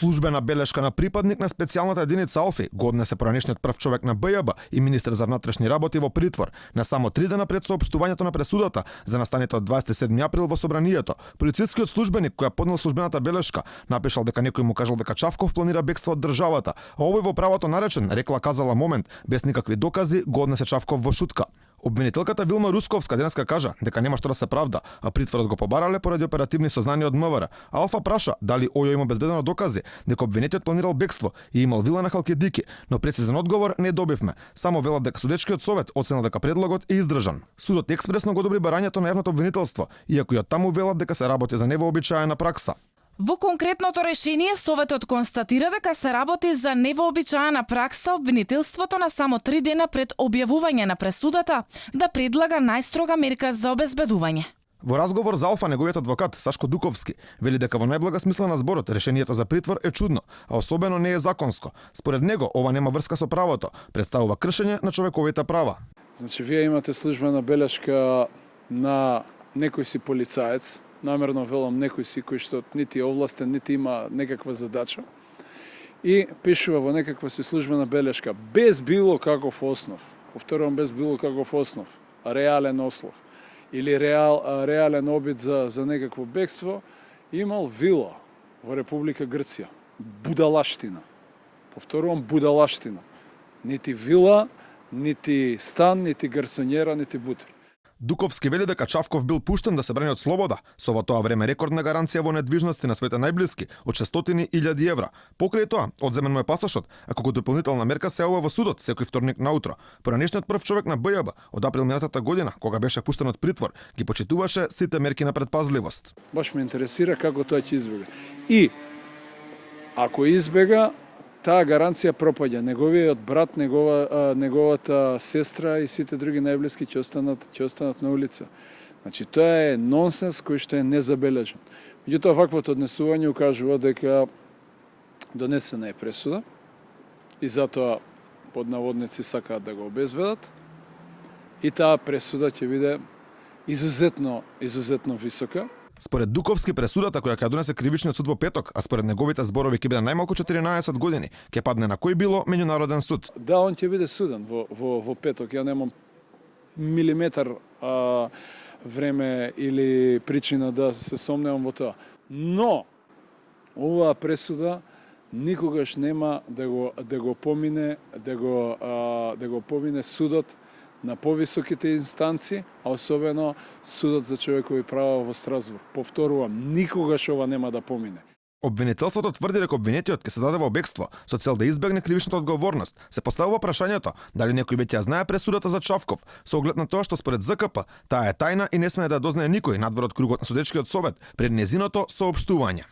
Службена белешка на припадник на специјалната единица Алфи го однесе поранешниот прв човек на БЈБ и министер за внатрешни работи во притвор, на само 3 дена пред соопштувањето на пресудата за настаните од 27 април во собранието. Полицискиот службеник кој поднел службената белешка напишал дека некој му кажал дека Чавков планира бегство од државата, а овој во правото наречен рекла казала момент, без никакви докази го однесе Чавков во шутка. Обвинителката Вилма Русковска денеска кажа дека нема што да се правда, а притворот го побарале поради оперативни сознанија од МВР. Алфа праша дали Ојо има безбедено докази дека обвинетиот планирал бегство и имал вила на Халкидики, но прецизен одговор не добивме. Само велат дека судечкиот совет оценил дека предлогот е издржан. Судот експресно го одобри барањето на јавното обвинителство, иако и од таму велат дека се работи за невообичаена пракса. Во конкретното решение, Советот констатира дека се работи за невообичаена пракса обвинителството на само 3 дена пред објавување на пресудата да предлага најстрога мерка за обезбедување. Во разговор за Алфа, неговиот адвокат Сашко Дуковски вели дека во најблага смисла на зборот решението за притвор е чудно, а особено не е законско. Според него ова нема врска со правото, представува кршење на човековите права. Значи, вие имате службена белешка на некој си полицаец, намерно велам некој си кој што нити е овластен, нити има некаква задача, и пишува во некаква си службена белешка без било каков основ, повторувам, без било каков основ, реален ослов или реален обид за некакво бегство, имал вила во Република Грција. Будалаштина. Повторувам, будалаштина. Нити вила, нити стан, нити гарсонјера, нити бутер. Дуковски вели дека Чавков бил пуштен да се брани од слобода, со во тоа време рекордна гаранција во недвижности на своите најблиски од 600.000 евра. Покрај тоа, одземен му е пасошот, а како дополнителна мерка се јавува во судот секој вторник наутро. Поранешниот прв човек на БЈБ од април минатата година, кога беше пуштен од притвор, ги почитуваше сите мерки на предпазливост. Баш ме интересира како тоа ќе избега. И ако избега, таа гаранција пропаѓа. Неговиот брат, неговата сестра и сите други најблиски ќе останат на улица. Значи, тоа е нонсенс кој што е незабележен. Меѓутоа, ваквото однесување укажува дека донесена е пресуда и затоа под наводници сакаат да го обезбедат. И таа пресуда ќе биде изузетно висока. Според Дуковски, пресудата која ќе донесе кривичниот суд во петок, а според неговите зборови ќе биде најмалку 14 години, ќе падне на кој било меѓународен суд. Да, он ќе биде суден во петок. Ја немам милиметар време или причина да се сомневам во тоа. Но оваа пресуда никогаш нема да го помине судот на повисоките инстанции, а особено судот за човекови права во Страсбург. Повторувам, никогаш ова нема да помине. Обвинителството тврди дека обвинетиот ќе се даде во бегство со цел да избегне кривичната одговорност. Се поставува прашањето дали некој веќе ја знае пресудата за Чавков, со оглед на тоа што според ЗКП таа е тајна и не смее да ја дознае никој надвор од кругот на судечкиот совет пред нејзиното соопштување.